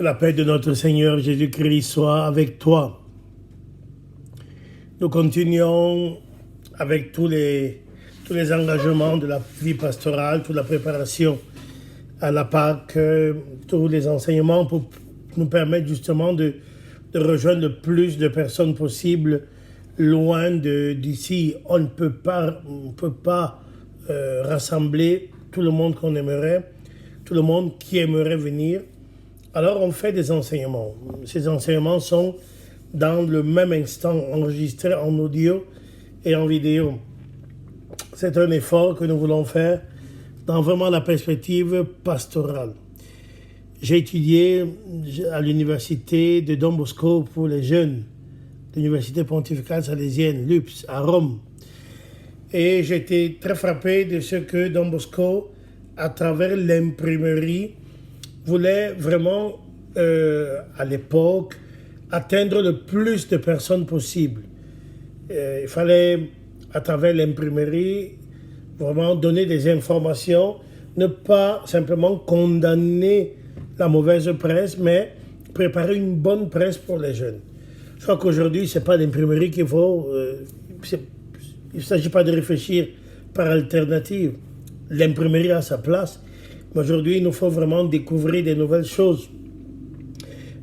Que la paix de notre Seigneur Jésus-Christ soit avec toi. Nous continuons avec tous les engagements de la vie pastorale, toute la préparation à la Pâque, tous les enseignements pour nous permettre justement de rejoindre le plus de personnes possible loin d'ici. On ne peut pas rassembler tout le monde qu'on aimerait, tout le monde qui aimerait venir. Alors on fait des enseignements. Ces enseignements sont dans le même instant enregistrés en audio et en vidéo. C'est un effort que nous voulons faire dans vraiment la perspective pastorale. J'ai étudié à l'université de Don Bosco pour les jeunes, l'université pontificale salésienne, l'UPS, à Rome. Et j'ai été très frappé de ce que Don Bosco, à travers l'imprimerie, voulait vraiment, à l'époque, atteindre le plus de personnes possible. Il fallait, à travers l'imprimerie, vraiment donner des informations, ne pas simplement condamner la mauvaise presse, mais préparer une bonne presse pour les jeunes. Je crois qu'aujourd'hui, ce n'est pas l'imprimerie qu'il faut... il ne s'agit pas de réfléchir par alternative. L'imprimerie a sa place. Mais aujourd'hui, il nous faut vraiment découvrir des nouvelles choses.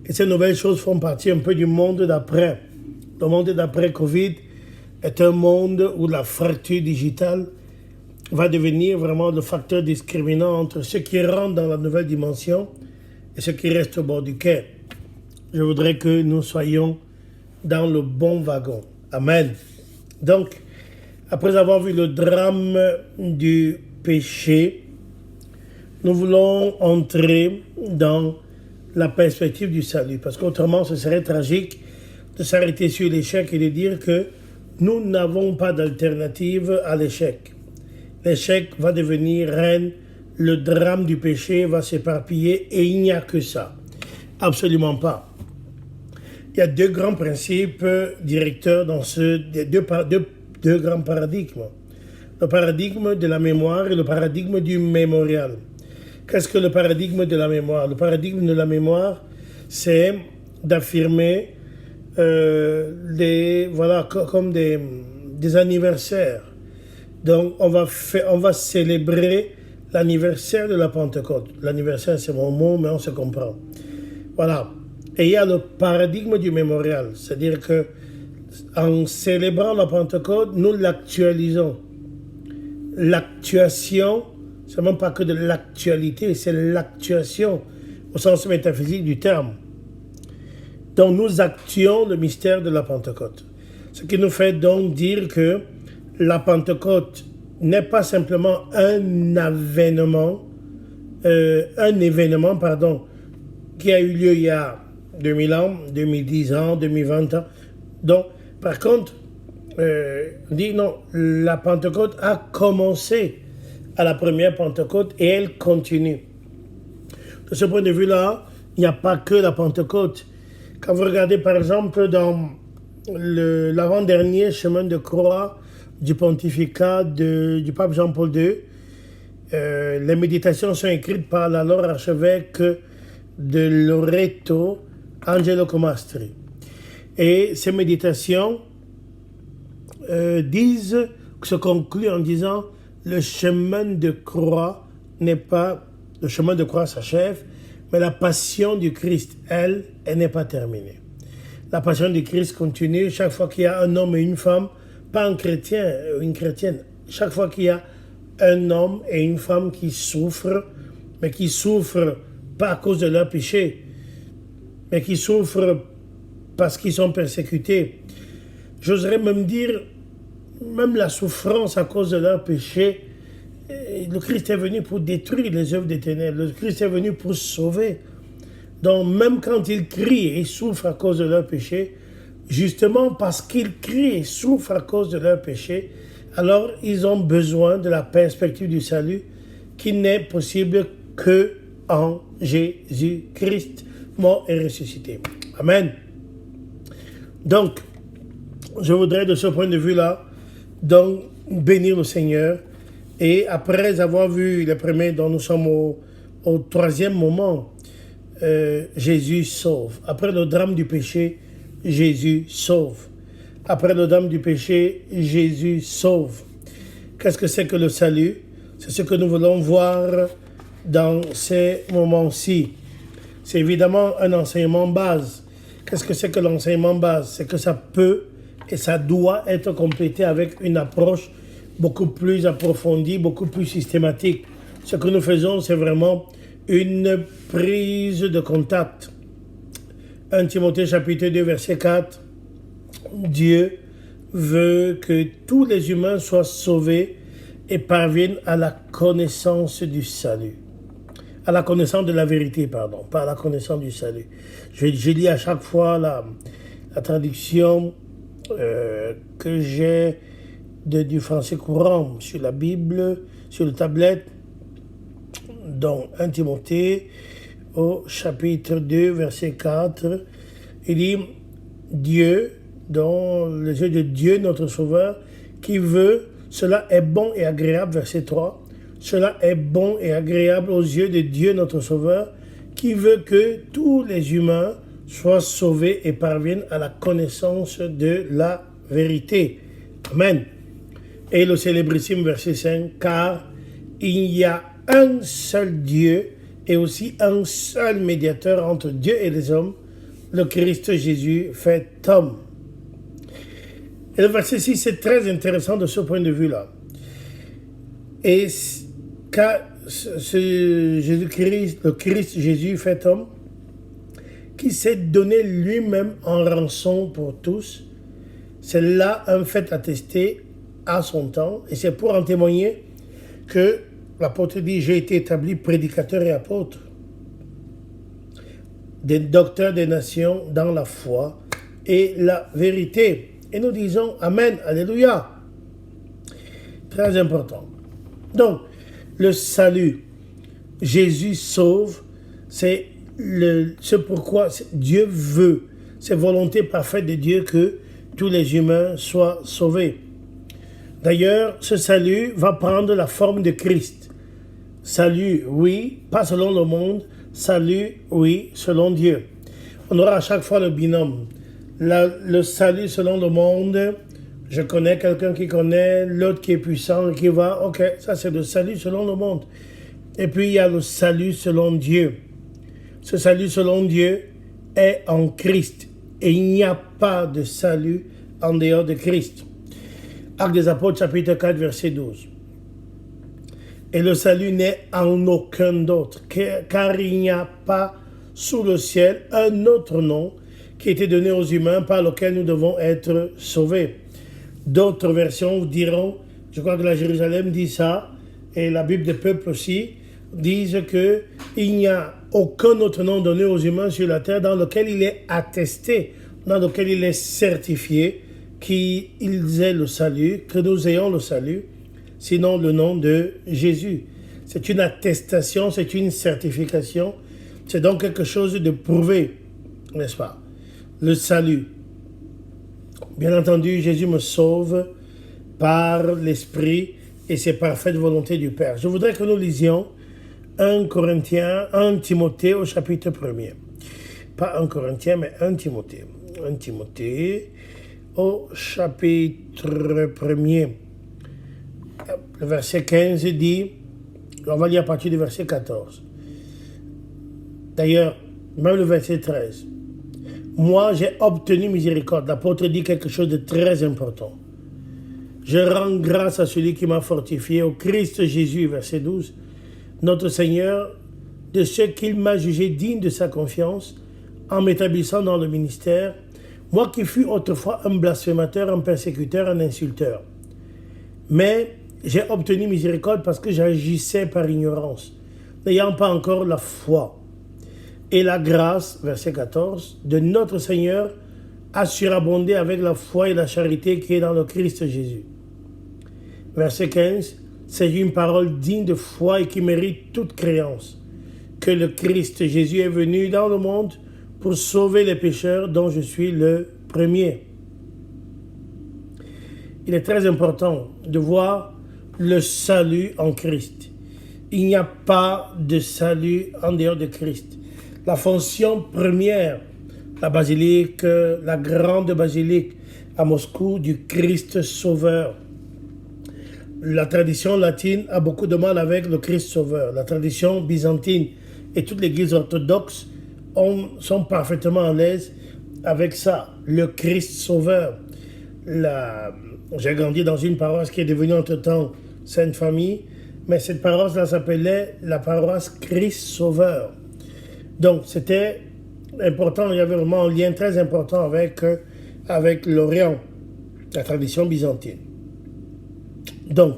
Et ces nouvelles choses font partie un peu du monde d'après. Le monde d'après-Covid est un monde où la fracture digitale va devenir vraiment le facteur discriminant entre ceux qui rentrent dans la nouvelle dimension et ceux qui restent au bord du quai. Je voudrais que nous soyons dans le bon wagon. Amen. Donc, après avoir vu le drame du péché, nous voulons entrer dans la perspective du salut. Parce qu'autrement, ce serait tragique de s'arrêter sur l'échec et de dire que nous n'avons pas d'alternative à l'échec. L'échec va devenir reine, le drame du péché va s'éparpiller et il n'y a que ça. Absolument pas. Il y a deux grands principes directeurs dans deux grands paradigmes. Le paradigme de la mémoire et le paradigme du mémorial. Qu'est-ce que le paradigme de la mémoire? Le paradigme de la mémoire, c'est d'affirmer comme des anniversaires. Donc, on va célébrer l'anniversaire de la Pentecôte. L'anniversaire, c'est mon mot, mais on se comprend. Voilà. Et il y a le paradigme du mémorial. C'est-à-dire que en célébrant la Pentecôte, nous l'actualisons. L'actuation, c'est même pas que de l'actualité, c'est l'actuation au sens métaphysique du terme. Donc nous actuons le mystère de la Pentecôte. Ce qui nous fait donc dire que la Pentecôte n'est pas simplement un événement, qui a eu lieu il y a 2000 ans, 2010 ans, 2020 ans. Donc, par contre, on dit non, la Pentecôte a commencé à la première Pentecôte et elle continue. De ce point de vue-là, il n'y a pas que la Pentecôte. Quand vous regardez par exemple dans l'avant-dernier chemin de croix du pontificat du pape Jean-Paul II, les méditations sont écrites par l'alors archevêque de Loreto, Angelo Comastri. Et ces méditations se concluent en disant le chemin de croix n'est pas, le chemin de croix s'achève, mais la passion du Christ, elle n'est pas terminée. La passion du Christ continue chaque fois qu'il y a un homme et une femme, pas un chrétien ou une chrétienne, chaque fois qu'il y a un homme et une femme qui souffrent, mais qui souffrent pas à cause de leur péché, mais qui souffrent parce qu'ils sont persécutés. J'oserais même dire, même la souffrance à cause de leur péché, le Christ est venu pour détruire les œuvres des ténèbres. Le Christ est venu pour sauver. Donc même quand ils crient et souffrent à cause de leur péché, justement parce qu'ils crient et souffrent à cause de leur péché, alors ils ont besoin de la perspective du salut qui n'est possible que en Jésus-Christ, mort et ressuscité. Amen. Donc, je voudrais de ce point de vue-là, donc, bénir le Seigneur. Et après avoir vu les premiers, dont nous sommes au troisième moment, Jésus sauve. Après le drame du péché, Jésus sauve. Après le drame du péché, Jésus sauve. Qu'est-ce que c'est que le salut? C'est ce que nous voulons voir dans ces moments-ci. C'est évidemment un enseignement base. Qu'est-ce que c'est que l'enseignement base? C'est que ça peut et ça doit être complété avec une approche beaucoup plus approfondie, beaucoup plus systématique. Ce que nous faisons, c'est vraiment une prise de contact. 1 Timothée chapitre 2, verset 4. Dieu veut que tous les humains soient sauvés et parviennent à la connaissance du salut. À la connaissance de la vérité, pardon, pas à la connaissance du salut. Je lis à chaque fois la traduction que j'ai du français courant sur la Bible, sur le tablette, dans 1 Timothée, au chapitre 2, verset 4. Il dit « Dieu, dans les yeux de Dieu, notre Sauveur, qui veut, cela est bon et agréable, verset 3, cela est bon et agréable aux yeux de Dieu, notre Sauveur, qui veut que tous les humains soient sauvés et parviennent à la connaissance de la vérité. » Amen. Et le célébrissime verset 5, « Car il y a un seul Dieu et aussi un seul médiateur entre Dieu et les hommes, le Christ Jésus fait homme. » Et le verset 6, c'est très intéressant de ce point de vue-là. Et car Jésus-Christ, le Christ Jésus fait homme, qui s'est donné lui-même en rançon pour tous, c'est là un fait attesté à son temps, et c'est pour en témoigner que l'apôtre dit « J'ai été établi prédicateur et apôtre, des docteurs des nations dans la foi et la vérité. » Et nous disons « Amen, Alléluia ». Très important. Donc, le salut, Jésus sauve, c'est pourquoi Dieu veut, c'est volonté parfaite de Dieu que tous les humains soient sauvés. D'ailleurs, ce salut va prendre la forme de Christ. Salut, oui, pas selon le monde. Salut, oui, selon Dieu. On aura à chaque fois le binôme. Le salut selon le monde, je connais quelqu'un qui connaît, l'autre qui est puissant, qui va, ok, ça c'est le salut selon le monde. Et puis il y a le salut selon Dieu. Ce salut selon Dieu est en Christ. Et il n'y a pas de salut en dehors de Christ. Actes des Apôtres, chapitre 4, verset 12. Et le salut n'est en aucun d'autre, car il n'y a pas sous le ciel un autre nom qui a été donné aux humains par lequel nous devons être sauvés. D'autres versions diront, je crois que la Jérusalem dit ça, et la Bible des peuples aussi, disent qu'il n'y a aucun autre nom donné aux humains sur la terre dans lequel il est attesté, dans lequel il est certifié qu'ils aient le salut, que nous ayons le salut, sinon le nom de Jésus. C'est une attestation, c'est une certification, c'est donc quelque chose de prouvé, n'est-ce pas? Le salut. Bien entendu, Jésus me sauve par l'Esprit et c'est parfaite volonté du Père. Je voudrais que nous lisions 1 Timothée au chapitre 1er. Pas 1 Corinthiens, mais 1 Timothée. 1 Timothée au chapitre 1er. Le verset 15 dit, on va lire à partir du verset 14. D'ailleurs, même le verset 13. Moi, j'ai obtenu miséricorde. L'apôtre dit quelque chose de très important. Je rends grâce à celui qui m'a fortifié, au Christ Jésus, verset 12, notre Seigneur, de ce qu'il m'a jugé digne de sa confiance, en m'établissant dans le ministère, moi qui fus autrefois un blasphémateur, un persécuteur, un insulteur. Mais j'ai obtenu miséricorde parce que j'agissais par ignorance, n'ayant pas encore la foi. Et la grâce, verset 14, de notre Seigneur a surabondé avec la foi et la charité qui est dans le Christ Jésus. Verset 15, c'est une parole digne de foi et qui mérite toute créance, que le Christ Jésus est venu dans le monde pour sauver les pécheurs dont je suis le premier. Il est très important de voir le salut en Christ. Il n'y a pas de salut en dehors de Christ. la fonction première, la basilique, la grande basilique à Moscou du Christ Sauveur. La tradition latine a beaucoup de mal avec le Christ Sauveur. La tradition byzantine et toute l'Église orthodoxe sont parfaitement à l'aise avec ça, le Christ Sauveur. J'ai grandi dans une paroisse qui est devenue entre-temps Sainte Famille, mais cette paroisse-là s'appelait la paroisse Christ Sauveur. Donc c'était important, il y avait vraiment un lien très important avec l'Orient, la tradition byzantine. Donc,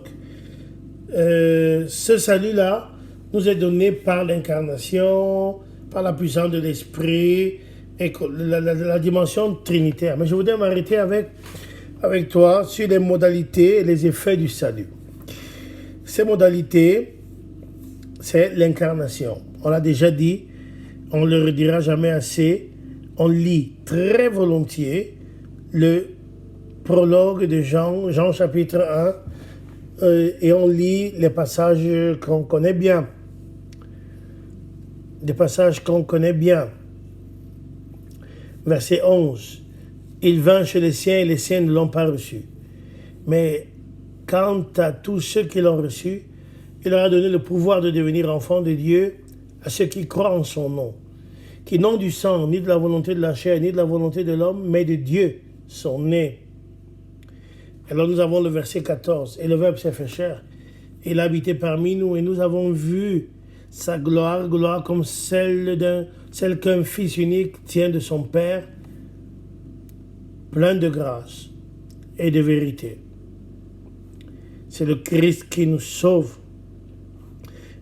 ce salut-là nous est donné par l'incarnation, par la puissance de l'Esprit et la dimension trinitaire. Mais je voudrais m'arrêter avec toi sur les modalités et les effets du salut. Ces modalités, c'est l'incarnation. On l'a déjà dit, on ne le redira jamais assez. On lit très volontiers le prologue de Jean chapitre 1, et on lit les passages qu'on connaît bien. Des passages qu'on connaît bien. Verset 11. Il vint chez les siens et les siens ne l'ont pas reçu. Mais quant à tous ceux qui l'ont reçu, il leur a donné le pouvoir de devenir enfants de Dieu à ceux qui croient en son nom, qui n'ont du sang, ni de la volonté de la chair, ni de la volonté de l'homme, mais de Dieu sont nés. Alors nous avons le verset 14. Et le Verbe s'est fait chair. Il a habité parmi nous et nous avons vu sa gloire, gloire comme celle qu'un fils unique tient de son Père, plein de grâce et de vérité. C'est le Christ qui nous sauve.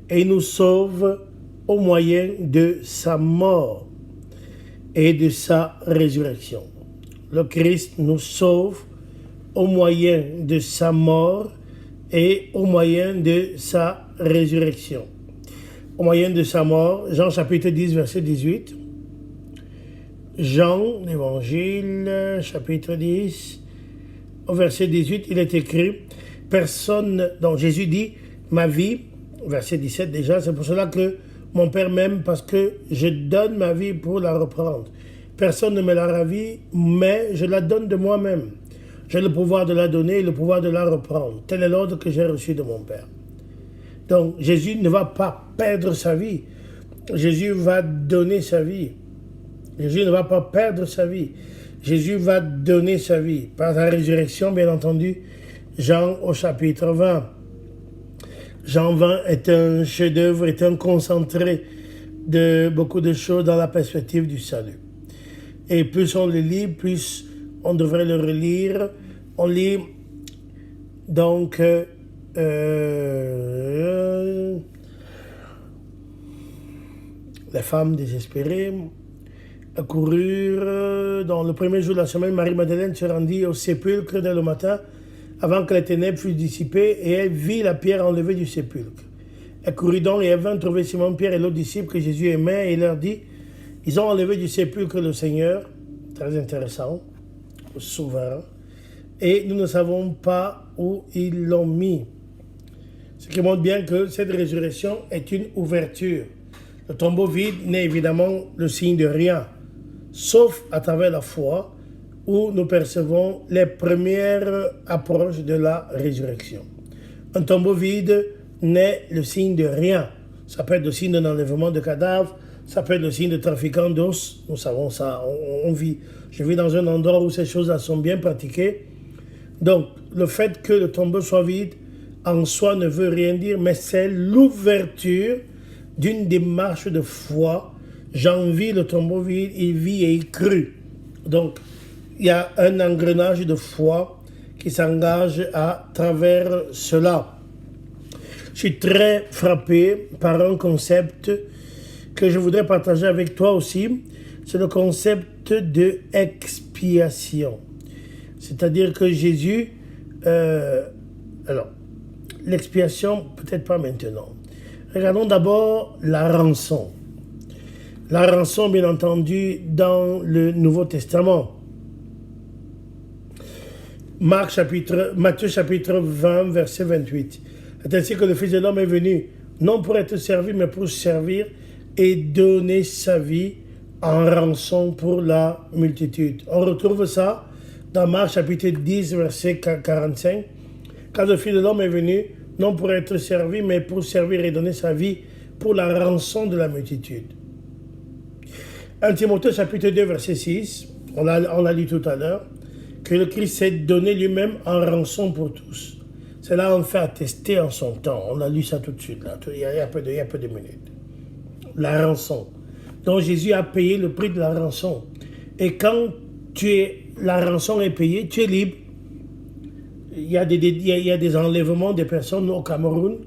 Et il nous sauve au moyen de sa mort et de sa résurrection. Le Christ nous sauve au moyen de sa mort et au moyen de sa résurrection. Au moyen de sa mort, Jean chapitre 10, verset 18. Jean, l'évangile, chapitre 10, au verset 18, il est écrit, personne, donc Jésus dit, ma vie, verset 17 déjà, c'est pour cela que mon Père m'aime, parce que je donne ma vie pour la reprendre. Personne ne me la ravit, mais je la donne de moi-même. J'ai le pouvoir de la donner et le pouvoir de la reprendre. Tel est l'ordre que j'ai reçu de mon Père. Donc Jésus ne va pas perdre sa vie. Jésus va donner sa vie. Jésus ne va pas perdre sa vie. Jésus va donner sa vie. Par la résurrection, bien entendu, Jean au chapitre 20. Jean 20 est un chef-d'œuvre, est un concentré de beaucoup de choses dans la perspective du salut. Et plus on le lit, plus on devrait le relire. On lit donc les femmes désespérées accoururent. Dans le premier jour de la semaine, Marie-Madeleine se rendit au sépulcre dès le matin, avant que les ténèbres fussent dissipées, et elle vit la pierre enlevée du sépulcre. Elle courut donc et elle vint trouver Simon-Pierre et l'autre disciple que Jésus aimait, et il leur dit, ils ont enlevé du sépulcre le Seigneur, très intéressant, souverain, et nous ne savons pas où ils l'ont mis. Ce qui montre bien que cette résurrection est une ouverture. Le tombeau vide n'est évidemment le signe de rien, sauf à travers la foi, où nous percevons les premières approches de la résurrection. Un tombeau vide n'est le signe de rien. Ça peut être le signe d'un enlèvement de cadavres, ça peut être le signe de trafiquants d'os. Nous savons ça, on vit. Je vis dans un endroit où ces choses-là sont bien pratiquées. Donc, le fait que le tombeau soit vide, en soi ne veut rien dire, mais c'est l'ouverture d'une démarche de foi. Jean vit le tombeau vide, il vit et il crut. Donc, il y a un engrenage de foi qui s'engage à travers cela. Je suis très frappé par un concept que je voudrais partager avec toi aussi. C'est le concept de expiation. C'est-à-dire que Jésus... alors, l'expiation, peut-être pas maintenant. Regardons d'abord la rançon. La rançon, bien entendu, dans le Nouveau Testament. Matthieu chapitre 20, verset 28. C'est ainsi que le Fils de l'homme est venu, non pour être servi, mais pour servir et donner sa vie en rançon pour la multitude. On retrouve ça dans Marc chapitre 10, verset 45. Car le Fils de l'homme est venu, non pour être servi, mais pour servir et donner sa vie pour la rançon de la multitude. 1 Timothée chapitre 2, verset 6, on l'a lu tout à l'heure, que le Christ s'est donné lui-même en rançon pour tous. Cela on fait attester en son temps. On a lu ça tout de suite, là, il y a peu de minutes. La rançon. Donc Jésus a payé le prix de la rançon. Et quand la rançon est payée, tu es libre. Il y a des enlèvements de personnes au Cameroun.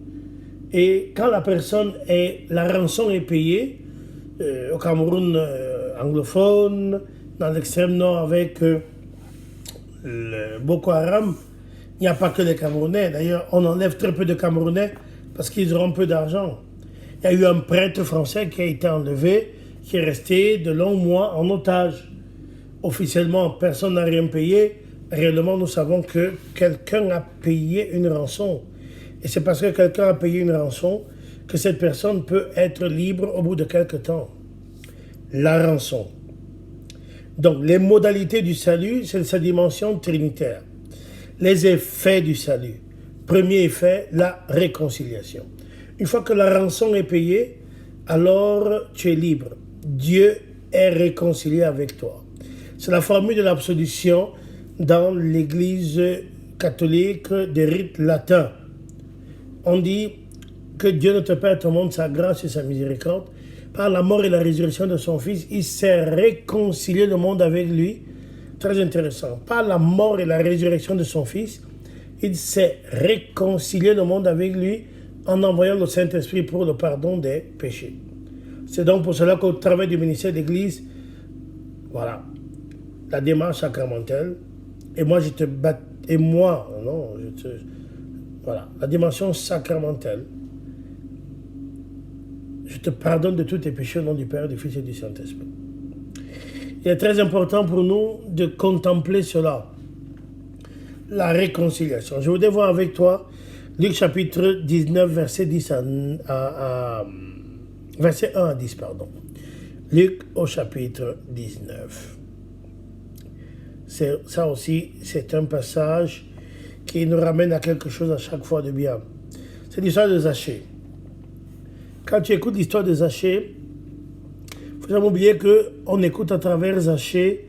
Et quand la rançon est payée, au Cameroun anglophone, dans l'extrême nord avec le Boko Haram, il n'y a pas que les Camerounais. D'ailleurs, on enlève très peu de Camerounais parce qu'ils auront peu d'argent. Il y a eu un prêtre français qui a été enlevé, qui est resté de longs mois en otage. Officiellement, personne n'a rien payé. Réellement, nous savons que quelqu'un a payé une rançon. Et c'est parce que quelqu'un a payé une rançon que cette personne peut être libre au bout de quelque temps. La rançon. Donc, les modalités du salut, c'est sa dimension trinitaire. Les effets du salut. Premier effet, la réconciliation. Une fois que la rançon est payée, alors tu es libre. Dieu est réconcilié avec toi. C'est la formule de l'absolution dans l'Église catholique des rites latins. On dit que Dieu notre Père te montre sa grâce et sa miséricorde. Par la mort et la résurrection de son Fils, il s'est réconcilié le monde avec lui. Très intéressant. Par la mort et la résurrection de son Fils, il s'est réconcilié le monde avec lui en envoyant le Saint-Esprit pour le pardon des péchés. C'est donc pour cela qu'au travers du ministère d'Église, voilà, la démarche sacramentelle, voilà, la dimension sacramentelle, je te pardonne de tous tes péchés au nom du Père, du Fils et du Saint-Esprit. Il est très important pour nous de contempler cela, la réconciliation. Je voudrais voir avec toi Luc chapitre 19, verset 1 à 10, pardon. Luc au chapitre 19. Ça aussi, c'est un passage qui nous ramène à quelque chose à chaque fois de bien. C'est l'histoire de Zachée. Quand tu écoutes l'histoire de Zachée, il ne faut jamais oublier qu'on écoute à travers Zachée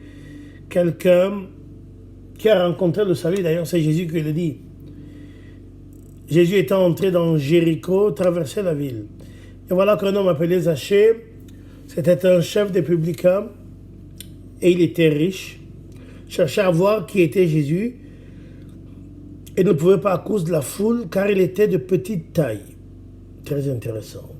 quelqu'un qui a rencontré le salut. D'ailleurs, c'est Jésus qui le dit. Jésus étant entré dans Jéricho, traversait la ville. Et voilà qu'un homme appelé Zachée, c'était un chef des publicains, et il était riche, cherchait à voir qui était Jésus, et ne pouvait pas à cause de la foule, car il était de petite taille. Très intéressant.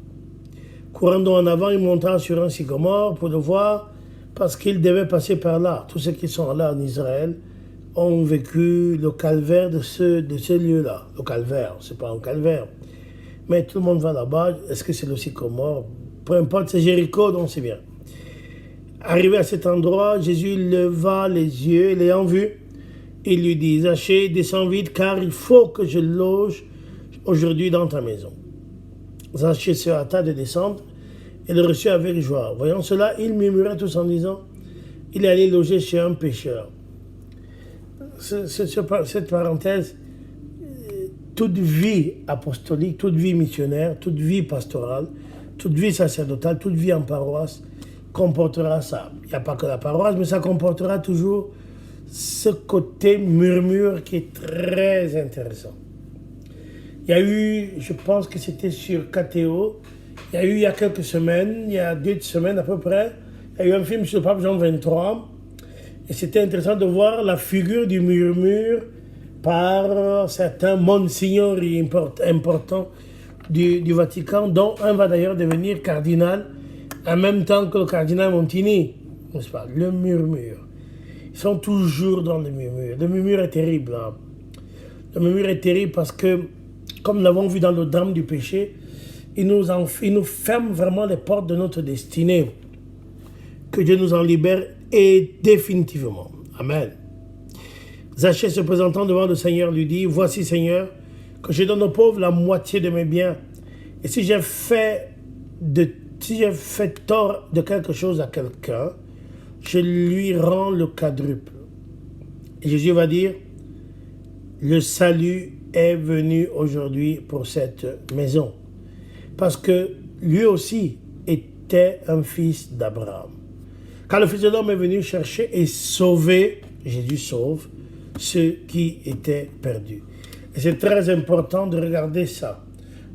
Courant donc en avant, il monta sur un sycomore pour le voir, parce qu'il devait passer par là. Tous ceux qui sont là en Israël ont vécu le calvaire de ce lieu-là. Le calvaire, c'est pas un calvaire. Mais tout le monde va là-bas. Est-ce que c'est le sycomore? Peu importe, c'est Jéricho, donc c'est bien. Arrivé à cet endroit, Jésus leva les yeux, et l'ayant vu, il lui dit, Zachée, descends vite, car il faut que je loge aujourd'hui dans ta maison. Zachée se hâta de descendre et le reçut avec joie. Voyant cela, il murmurait tous en disant, il est allé loger chez un pécheur. Cette parenthèse, toute vie apostolique, toute vie missionnaire, toute vie pastorale, toute vie sacerdotale, toute vie en paroisse comportera ça. Il n'y a pas que la paroisse, mais ça comportera toujours ce côté murmure qui est très intéressant. Il y a eu, je pense que c'était sur KTO, il y a quelques semaines, il y a 2 semaines à peu près, il y a eu un film sur le pape Jean XXIII, et c'était intéressant de voir la figure du murmure par certains monsignori importants du Vatican, dont un va d'ailleurs devenir cardinal en même temps que le cardinal Montini, n'est-ce pas? Le murmure. Ils sont toujours dans le murmure. Le murmure est terrible. Hein? Le murmure est terrible parce que, comme nous l'avons vu dans le drame du péché, il nous ferme vraiment les portes de notre destinée. Que Dieu nous en libère et définitivement. Amen. Zachée se présentant devant le Seigneur lui dit, voici Seigneur, que je donne aux pauvres la moitié de mes biens. Et si j'ai fait de si j'ai fait tort de quelque chose à quelqu'un, je lui rends le quadruple. Et Jésus va dire, le salut est venu aujourd'hui pour cette maison. Parce que lui aussi était un fils d'Abraham. Quand le Fils de l'homme est venu chercher et sauver, Jésus sauve ceux qui étaient perdus. Et c'est très important de regarder ça.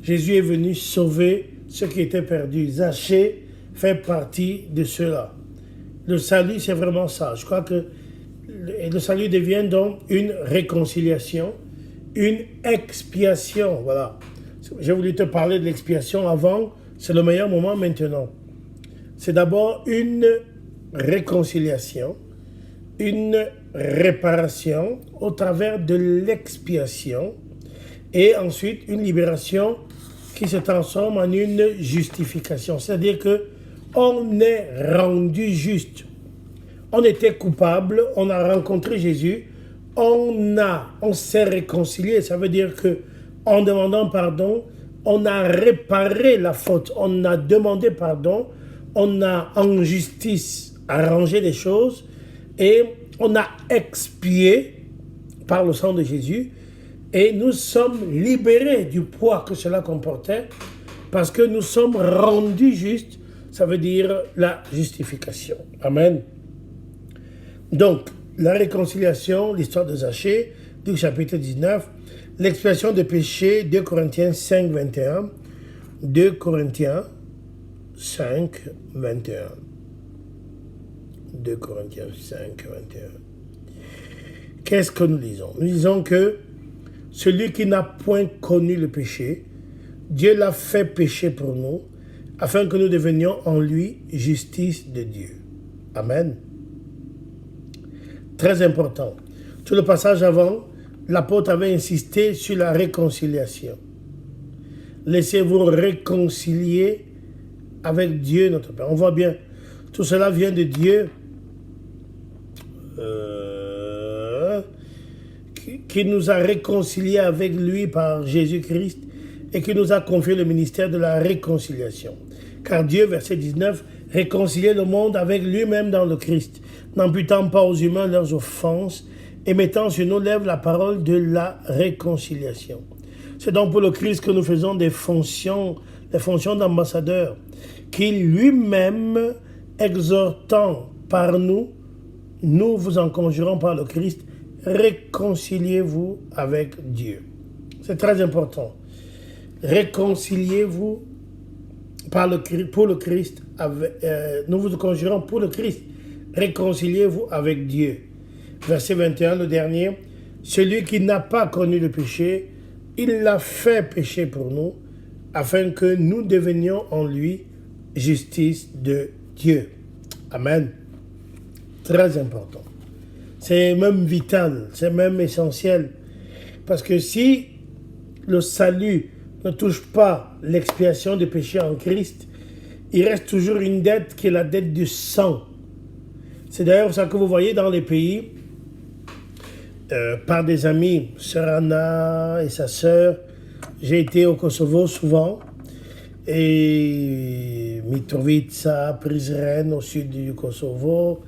Jésus est venu sauver ceux qui étaient perdus. Zachée fait partie de ceux-là. Le salut, c'est vraiment ça. Je crois que le salut devient donc une réconciliation, une expiation. Voilà. J'ai voulu te parler de l'expiation avant, c'est le meilleur moment maintenant. C'est d'abord une réconciliation, une réparation au travers de l'expiation et ensuite une libération qui se transforme en une justification. C'est-à-dire que on est rendu juste. On était coupable, on a rencontré Jésus, on s'est réconcilié. Ça veut dire que en demandant pardon, on a réparé la faute, on a demandé pardon, on a en justice arrangé les choses et on a expié par le sang de Jésus et nous sommes libérés du poids que cela comportait parce que nous sommes rendus justes, ça veut dire la justification. Amen. Donc, la réconciliation, l'histoire de Zachée, du chapitre 19, l'expiation des péchés, 2 Corinthiens 5, 21, 2 Corinthiens 5, 21. 2 Corinthiens 5, 21. Qu'est-ce que nous lisons? Nous lisons que celui qui n'a point connu le péché, Dieu l'a fait pécher pour nous, afin que nous devenions en lui justice de Dieu. Amen. Très important. Tout le passage avant, l'apôtre avait insisté sur la réconciliation. Laissez-vous réconcilier avec Dieu, notre Père. On voit bien, tout cela vient de Dieu qui nous a réconciliés avec lui par Jésus-Christ et qui nous a confié le ministère de la réconciliation. Car Dieu, verset 19, réconciliait le monde avec lui-même dans le Christ, n'imputant pas aux humains leurs offenses et mettant sur nos lèvres la parole de la réconciliation. C'est donc pour le Christ que nous faisons des fonctions d'ambassadeur, qui lui-même, exhortant par nous, nous vous en conjurons par le Christ, réconciliez-vous avec Dieu. C'est très important. Réconciliez-vous pour le Christ, nous vous conjurons pour le Christ, réconciliez-vous avec Dieu. Verset 21, le dernier, celui qui n'a pas connu le péché, il l'a fait pécher pour nous, afin que nous devenions en lui justice de Dieu. Amen. Très important. C'est même vital, c'est même essentiel. Parce que si le salut ne touche pas l'expiation des péchés en Christ, il reste toujours une dette qui est la dette du sang. C'est d'ailleurs ça que vous voyez dans les pays, par des amis, Sœur Anna et sa sœur. J'ai été au Kosovo souvent, et Mitrovica, Prizren au sud du Kosovo,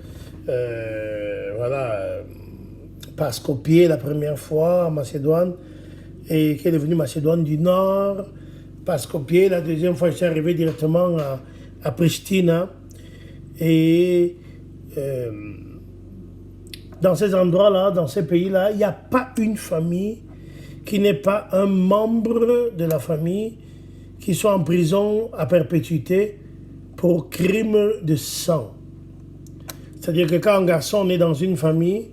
par Skopje la première fois en Macédoine, et qui est devenue Macédoine du Nord, par Skopje, la deuxième fois je suis arrivé directement à Pristina, et dans ces endroits-là, dans ces pays-là, il n'y a pas une famille qui n'est pas un membre de la famille qui soit en prison à perpétuité pour crime de sang. C'est-à-dire que quand un garçon est dans une famille,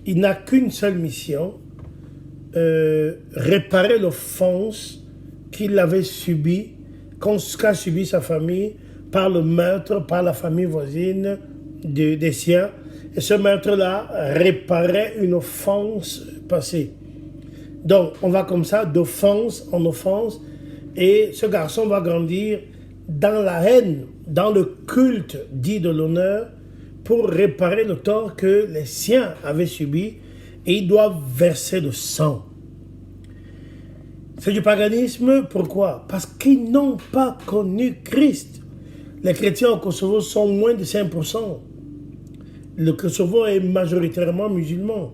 il n'a qu'une seule mission, réparer l'offense qu'il avait subie, qu'a subi sa famille par le meurtre, par la famille voisine des siens. Et ce meurtre-là réparait une offense passée. Donc, on va comme ça, d'offense en offense, et ce garçon va grandir dans la haine, dans le culte dit de l'honneur, pour réparer le tort que les siens avaient subi, et ils doivent verser le sang. C'est du paganisme, pourquoi? Parce qu'ils n'ont pas connu Christ. Les chrétiens au Kosovo sont moins de 5%. Le Kosovo est majoritairement musulman.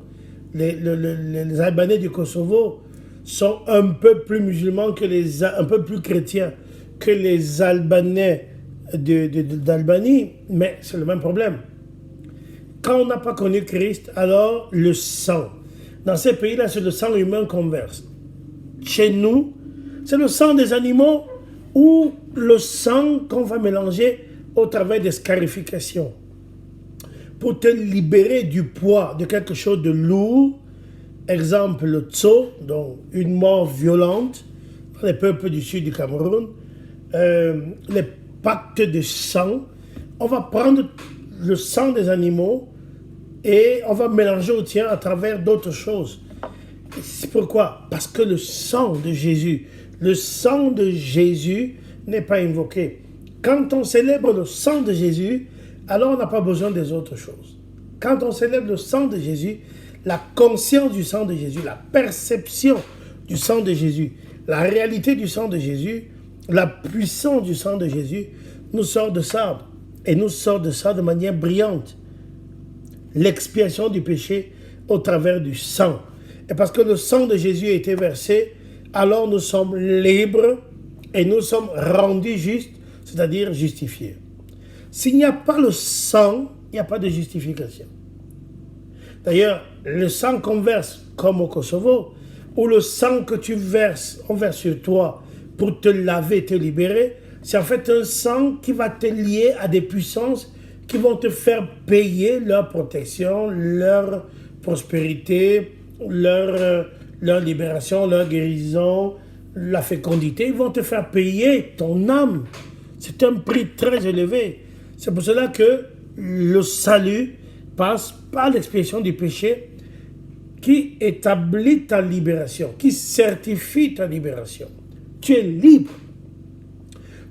Les Albanais du Kosovo sont un peu plus musulmans un peu plus chrétiens que les Albanais d'Albanie, mais c'est le même problème. Quand on n'a pas connu Christ, alors le sang. Dans ces pays-là, c'est le sang humain qu'on verse. Chez nous, c'est le sang des animaux ou le sang qu'on va mélanger au travers des scarifications. Pour te libérer du poids de quelque chose de lourd, exemple le tso, donc une mort violente dans les peuples du sud du Cameroun, les pactes de sang, on va prendre le sang des animaux et on va mélanger au tien à travers d'autres choses. C'est pourquoi? Parce que le sang de Jésus n'est pas invoqué. Quand on célèbre le sang de Jésus, alors on n'a pas besoin des autres choses. Quand on célèbre le sang de Jésus, la conscience du sang de Jésus, la perception du sang de Jésus, la réalité du sang de Jésus, la puissance du sang de Jésus nous sort de ça. Et nous sort de ça de manière brillante. L'expiation du péché au travers du sang. Et parce que le sang de Jésus a été versé, alors nous sommes libres et nous sommes rendus justes, c'est-à-dire justifiés. S'il n'y a pas le sang, il n'y a pas de justification. D'ailleurs, le sang qu'on verse, comme au Kosovo, ou le sang que tu verses, on verse sur toi pour te laver, te libérer, c'est en fait un sang qui va te lier à des puissances qui vont te faire payer leur protection, leur prospérité, leur libération, leur guérison, la fécondité. Ils vont te faire payer ton âme. C'est un prix très élevé. C'est pour cela que le salut passe par l'expiation du péché qui établit ta libération, qui certifie ta libération. Tu es libre.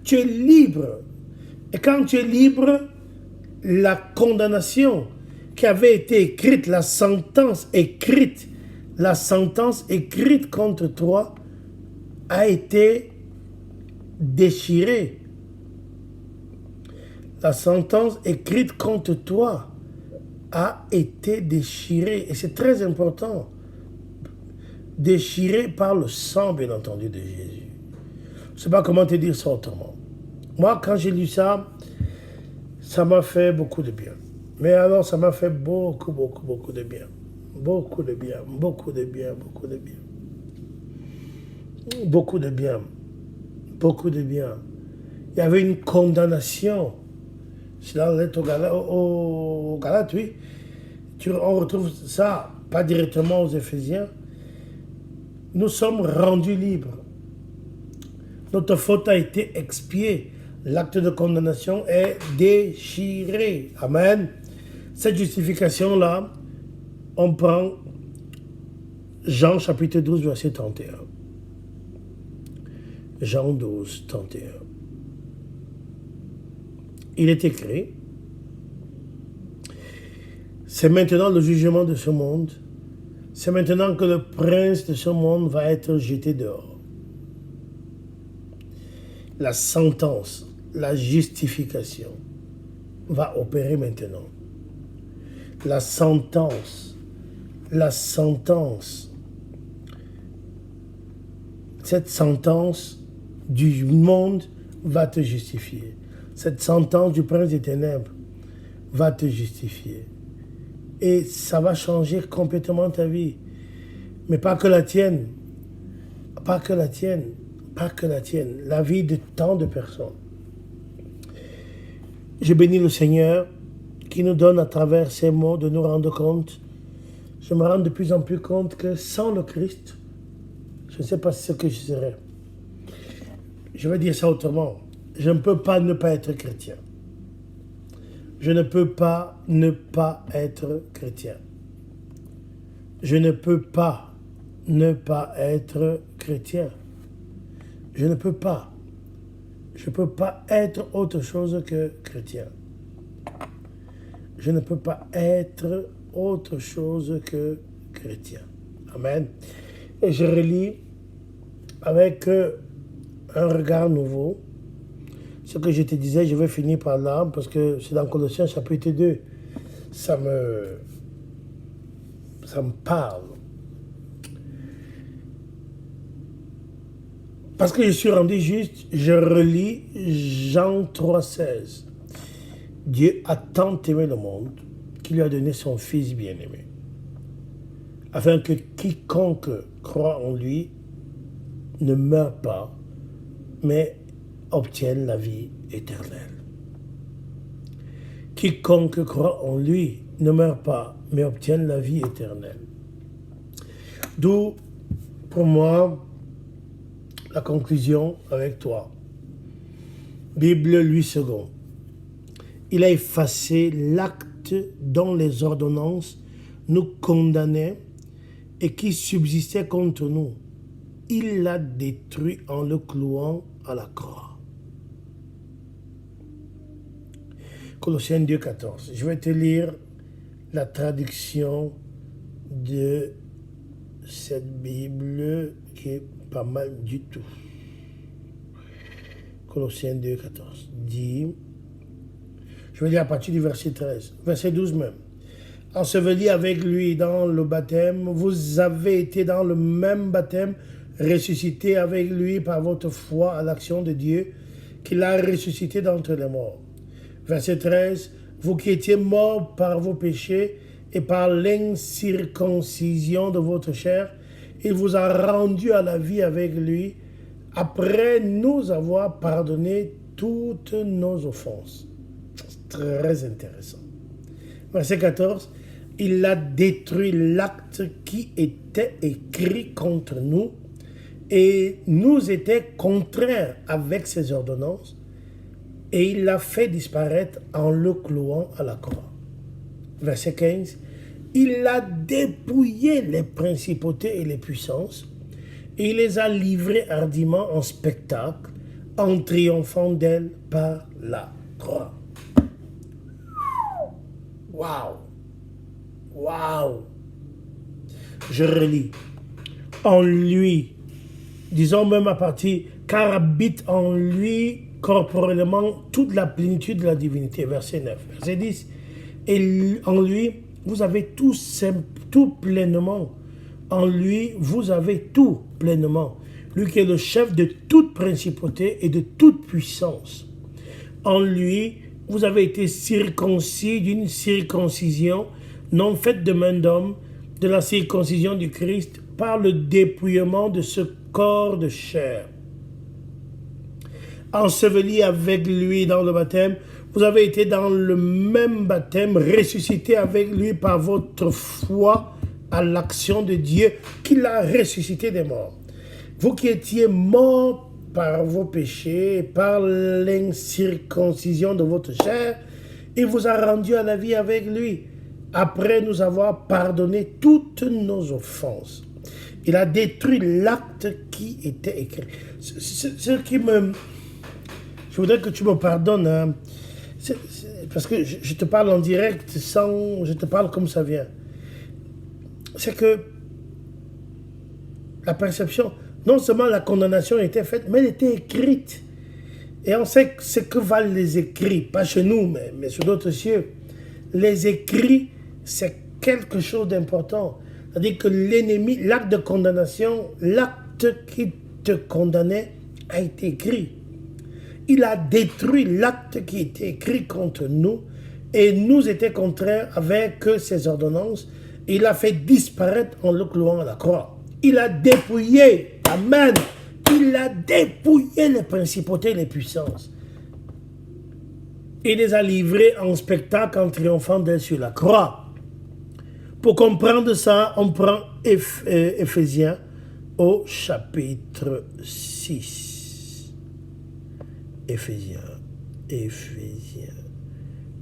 Tu es libre. Et quand tu es libre, la condamnation qui avait été écrite, la sentence écrite contre toi a été déchirée. La sentence écrite contre toi a été déchirée. Et c'est très important. Déchirée par le sang, bien entendu, de Jésus. Je ne sais pas comment te dire ça autrement. Moi, quand j'ai lu ça, ça m'a fait beaucoup de bien. Mais alors, ça m'a fait beaucoup de bien. Beaucoup de bien, beaucoup de bien, beaucoup de bien. Beaucoup de bien. Beaucoup de bien. Il y avait une condamnation. C'est dans l'être au Galates, oui. On retrouve ça, pas directement aux Éphésiens. Nous sommes rendus libres. Notre faute a été expiée. L'acte de condamnation est déchiré. Amen. Cette justification-là, on prend Jean chapitre 12, verset 31. Jean 12, 31. Il est écrit, c'est maintenant le jugement de ce monde, c'est maintenant que le prince de ce monde va être jeté dehors. La sentence, la justification va opérer maintenant. La sentence, cette sentence du monde va te justifier. Cette sentence du prince des ténèbres va te justifier. Et ça va changer complètement ta vie. Mais pas que la tienne. Pas que la tienne. Pas que la tienne. La vie de tant de personnes. Je bénis le Seigneur qui nous donne à travers ces mots de nous rendre compte. Je me rends de plus en plus compte que sans le Christ, je ne sais pas ce que je serais. Je vais dire ça autrement. Je ne peux pas ne pas être chrétien. Je ne peux pas ne pas être chrétien. Je ne peux pas ne pas être chrétien. Je ne peux pas. Je ne peux pas être autre chose que chrétien. Je ne peux pas être autre chose que chrétien. Amen. Et je relis avec un regard nouveau ce que je te disais, je vais finir par là, parce que c'est dans Colossiens chapitre 2. Ça me parle. Parce que je suis rendu juste, je relis Jean 3,16. Dieu a tant aimé le monde qu'il lui a donné son Fils bien-aimé, afin que quiconque croit en lui ne meure pas, mais obtienne la vie éternelle. Quiconque croit en lui ne meurt pas, mais obtienne la vie éternelle. D'où, pour moi, la conclusion avec toi. Bible, lui second. Il a effacé l'acte dont les ordonnances nous condamnaient et qui subsistait contre nous. Il l'a détruit en le clouant à la croix. Colossiens 2,14. Je vais te lire la traduction de cette Bible qui est pas mal du tout. Colossiens 2,14 dit, je vais lire à partir du verset 13, verset 12 même. Enseveli avec lui dans le baptême, vous avez été dans le même baptême, ressuscité avec lui par votre foi à l'action de Dieu, qui l'a ressuscité d'entre les morts. Verset 13, vous qui étiez morts par vos péchés et par l'incirconcision de votre chair, il vous a rendu à la vie avec lui, après nous avoir pardonné toutes nos offenses. C'est très intéressant. Verset 14, il a détruit l'acte qui était écrit contre nous et nous était contraire avec ses ordonnances, et il l'a fait disparaître en le clouant à la croix. Verset 15, il a dépouillé les principautés et les puissances, et il les a livrées hardiment en spectacle, en triomphant d'elles par la croix. Waouh! Waouh! Je relis. En lui, disons même à partir, car habite en lui corporellement toute la plénitude de la divinité. Verset 9. Verset 10. Et en lui, vous avez tout pleinement. En lui, vous avez tout pleinement. Lui qui est le chef de toute principauté et de toute puissance. En lui, vous avez été circoncis d'une circoncision non faite de main d'homme, de la circoncision du Christ, par le dépouillement de ce corps de chair. Enseveli avec lui dans le baptême, vous avez été dans le même baptême, ressuscité avec lui par votre foi à l'action de Dieu qui l'a ressuscité des morts. Vous qui étiez morts par vos péchés, par l'incirconcision de votre chair, il vous a rendu à la vie avec lui, après nous avoir pardonné toutes nos offenses. Il a détruit l'acte qui était écrit. Ce qui me... Je voudrais que tu me pardonnes, hein. Parce que je te parle en direct, je te parle comme ça vient. C'est que la perception, non seulement la condamnation était faite, mais elle était écrite. Et on sait ce que valent les écrits, pas chez nous, mais sur d'autres cieux. Les écrits, c'est quelque chose d'important. C'est-à-dire que l'ennemi, l'acte de condamnation, l'acte qui te condamnait a été écrit. Il a détruit l'acte qui était écrit contre nous et nous était contraire avec ses ordonnances. Il a fait disparaître en le clouant à la croix. Il a dépouillé, amen, il a dépouillé les principautés et les puissances. Il les a livrés en spectacle en triomphant d'elles sur la croix. Pour comprendre ça, on prend Éphésiens au chapitre 6. Éphésiens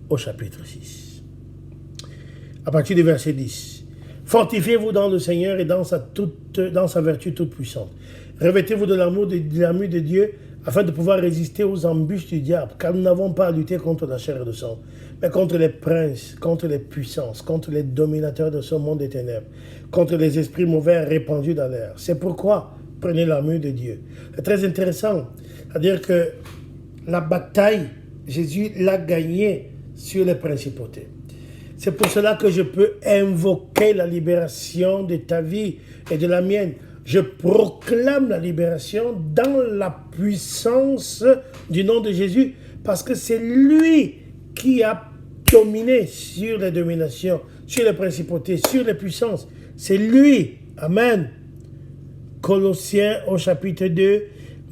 au chapitre 6. À partir du verset 10. Fortifiez-vous dans le Seigneur et dans sa vertu toute puissante. Revêtez-vous de l'armure de Dieu afin de pouvoir résister aux embûches du diable, car nous n'avons pas à lutter contre la chair et le sang, mais contre les princes, contre les puissances, contre les dominateurs de ce monde des ténèbres, contre les esprits mauvais répandus dans l'air. C'est pourquoi prenez l'armure de Dieu. C'est très intéressant. C'est-à-dire que La bataille, Jésus l'a gagnée sur les principautés. C'est pour cela que je peux invoquer la libération de ta vie et de la mienne. Je proclame la libération dans la puissance du nom de Jésus, parce que c'est lui qui a dominé sur les dominations, sur les principautés, sur les puissances. C'est lui. Amen. Colossiens au chapitre 2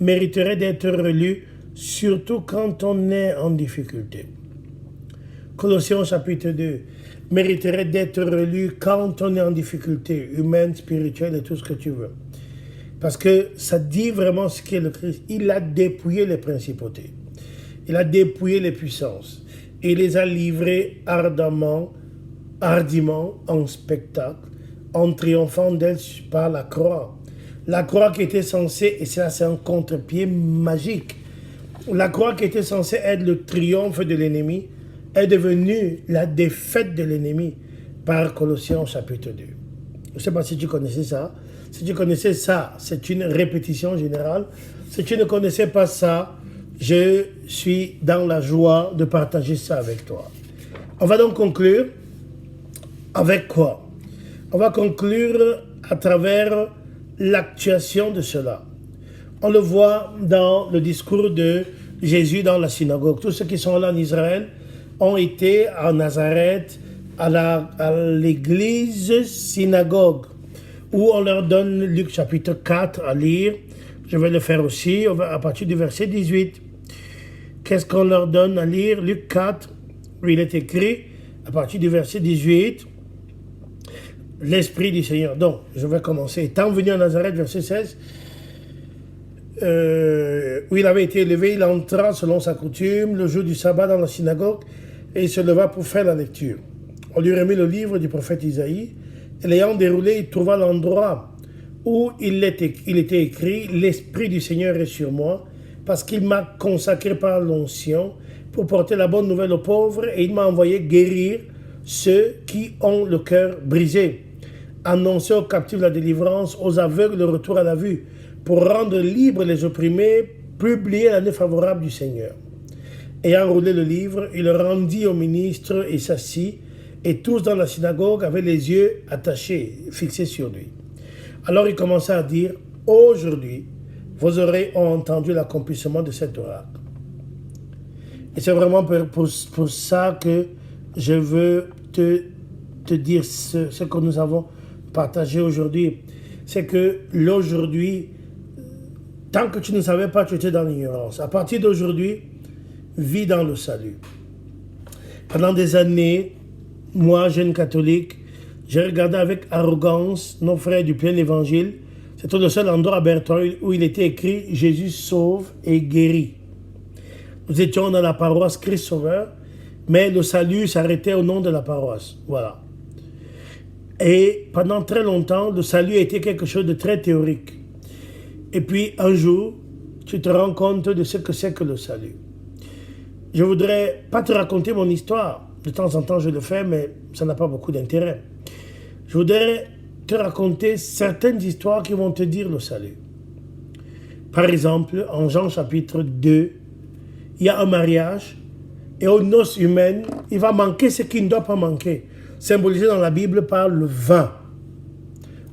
mériterait d'être relu, surtout quand on est en difficulté. Colossiens au chapitre 2 mériterait d'être relu quand on est en difficulté humaine, spirituelle et tout ce que tu veux. Parce que ça dit vraiment ce qu'est le Christ. Il a dépouillé les principautés. Il a dépouillé les puissances. Et il les a livrées hardiment en spectacle, en triomphant d'elles par la croix. La croix qui était censée, et ça c'est un contre-pied magique, la croix qui était censée être le triomphe de l'ennemi est devenue la défaite de l'ennemi par Colossiens chapitre 2. Je ne sais pas si tu connaissais ça. Si tu connaissais ça, c'est une répétition générale. Si tu ne connaissais pas ça, je suis dans la joie de partager ça avec toi. On va donc conclure avec quoi? On va conclure à travers l'actuation de cela. On le voit dans le discours de Jésus dans la synagogue. Tous ceux qui sont là en Israël ont été à Nazareth, à l'église synagogue, où on leur donne Luc chapitre 4 à lire. Je vais le faire aussi à partir du verset 18. Qu'est-ce qu'on leur donne à lire? Luc 4, où il est écrit à partir du verset 18. L'Esprit du Seigneur. Donc, je vais commencer. Étant venu à Nazareth, verset 16, où il avait été élevé, il entra selon sa coutume le jour du sabbat dans la synagogue et il se leva pour faire la lecture. On lui remit le livre du prophète Isaïe et l'ayant déroulé, il trouva l'endroit où il était écrit « L'Esprit du Seigneur est sur moi parce qu'il m'a consacré par l'onction pour porter la bonne nouvelle aux pauvres et il m'a envoyé guérir ceux qui ont le cœur brisé, annoncer aux captifs la délivrance, aux aveugles le retour à la vue, pour rendre libres les opprimés, publier l'année favorable du Seigneur. » Ayant roulé le livre, il le rendit au ministre et s'assit, et tous dans la synagogue avaient les yeux attachés, fixés sur lui. Alors il commença à dire, « Aujourd'hui, vos oreilles ont entendu l'accomplissement de cet oracle. » Et c'est vraiment pour ça que je veux te dire ce que nous avons partagé aujourd'hui. C'est que l'aujourd'hui, tant que tu ne savais pas, tu étais dans l'ignorance. À partir d'aujourd'hui, vis dans le salut. Pendant des années, moi, jeune catholique, j'ai regardé avec arrogance nos frères du plein évangile. C'était le seul endroit à Bertrand où il était écrit « Jésus sauve et guérit ». Nous étions dans la paroisse Christ Sauveur, mais le salut s'arrêtait au nom de la paroisse. Voilà. Et pendant très longtemps, le salut a été quelque chose de très théorique. Et puis, un jour, tu te rends compte de ce que c'est que le salut. Je ne voudrais pas te raconter mon histoire. De temps en temps, je le fais, mais ça n'a pas beaucoup d'intérêt. Je voudrais te raconter certaines histoires qui vont te dire le salut. Par exemple, en Jean chapitre 2, il y a un mariage et aux noces humaines, il va manquer ce qui ne doit pas manquer, symbolisé dans la Bible par le vin.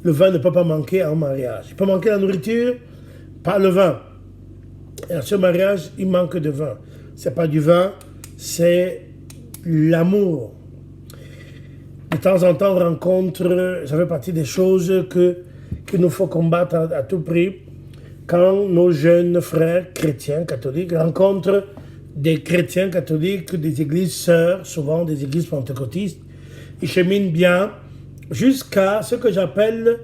Le vin ne peut pas manquer en mariage. Il peut manquer la nourriture, pas le vin. Et à ce mariage, il manque de vin. Ce n'est pas du vin, c'est l'amour. De temps en temps, on rencontre, ça fait partie des choses qu'il nous faut combattre à tout prix. Quand nos jeunes frères chrétiens catholiques rencontrent des chrétiens catholiques, des églises sœurs, souvent des églises pentecôtistes, ils cheminent bien jusqu'à ce que j'appelle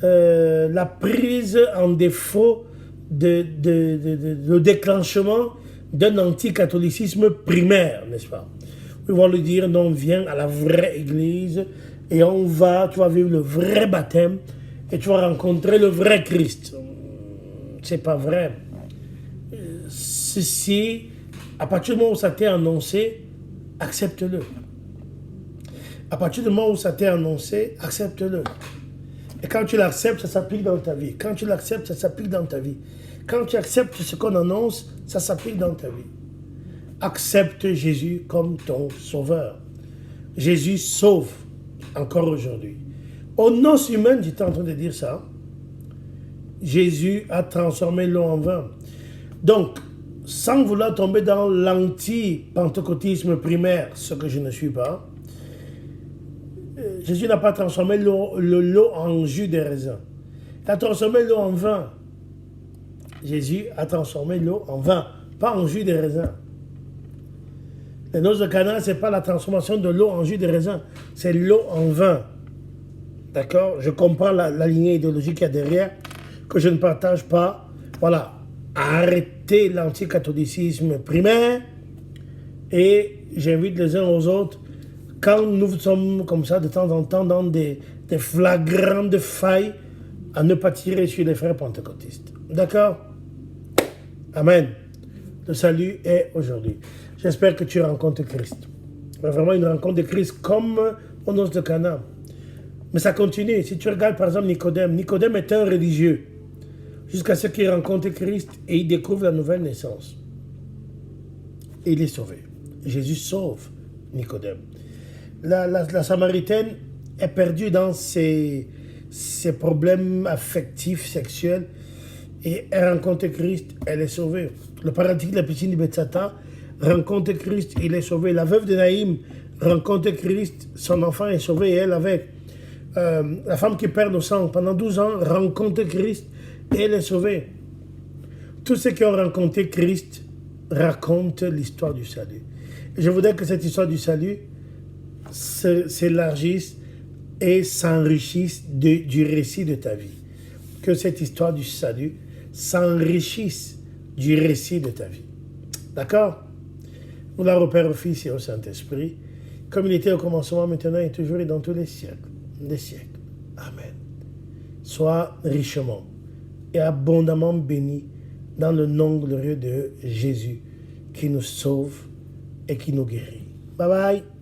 la prise en défaut le déclenchement d'un anticatholicisme primaire, n'est-ce pas? Ils vont lui dire, non, viens à la vraie église et tu vas vivre le vrai baptême et tu vas rencontrer le vrai Christ. C'est pas vrai. Ceci, à partir du moment où ça t'est annoncé, accepte-le. À partir du moment où ça t'est annoncé, accepte-le. Et quand tu l'acceptes, ça s'applique dans ta vie. Quand tu l'acceptes, ça s'applique dans ta vie. Quand tu acceptes ce qu'on annonce, Ça s'applique dans ta vie. Accepte Jésus comme ton sauveur. Jésus sauve encore aujourd'hui. Aux noces humaines, j'étais en train de dire ça. Jésus a transformé l'eau en vin. Donc, sans vouloir tomber dans l'anti-pentecôtisme primaire, ce que je ne suis pas, Jésus n'a pas transformé l'eau en jus de raisin. Il a transformé l'eau en vin. Jésus a transformé l'eau en vin, pas en jus de raisin. Les noces de Cana, ce n'est pas la transformation de l'eau en jus de raisin, c'est l'eau en vin. D'accord? Je comprends la lignée idéologique qu'il y a derrière, que je ne partage pas. Voilà. Arrêtez l'anticatholicisme primaire et j'invite les uns aux autres, quand nous sommes comme ça de temps en temps dans des flagrantes failles, à ne pas tirer sur les frères pentecôtistes. D'accord? Amen. Le salut est aujourd'hui. J'espère que tu rencontres Christ. Vraiment une rencontre de Christ comme aux noces de Cana. Mais ça continue. Si tu regardes par exemple Nicodème, Nicodème est un religieux. Jusqu'à ce qu'il rencontre Christ et il découvre la nouvelle naissance. Et il est sauvé. Jésus sauve Nicodème. La Samaritaine est perdue dans ses problèmes affectifs, sexuels, et elle rencontre Christ, elle est sauvée. Le paralytique de la piscine de Bethsata rencontre Christ, il est sauvé. La veuve de Naïm rencontre Christ, son enfant est sauvé et elle avec. La femme qui perd le sang pendant 12 ans rencontre Christ et elle est sauvée. Tous ceux qui ont rencontré Christ racontent l'histoire du salut. Et je voudrais que cette histoire du salut s'élargisse et s'enrichisse du récit de ta vie. Que cette histoire du salut s'enrichisse du récit de ta vie. D'accord? Gloire au Père, au Fils et au Saint-Esprit, comme il était au commencement, maintenant et toujours et dans tous les siècles des siècles. Amen. Sois richement et abondamment béni dans le nom glorieux de Jésus qui nous sauve et qui nous guérit. Bye bye.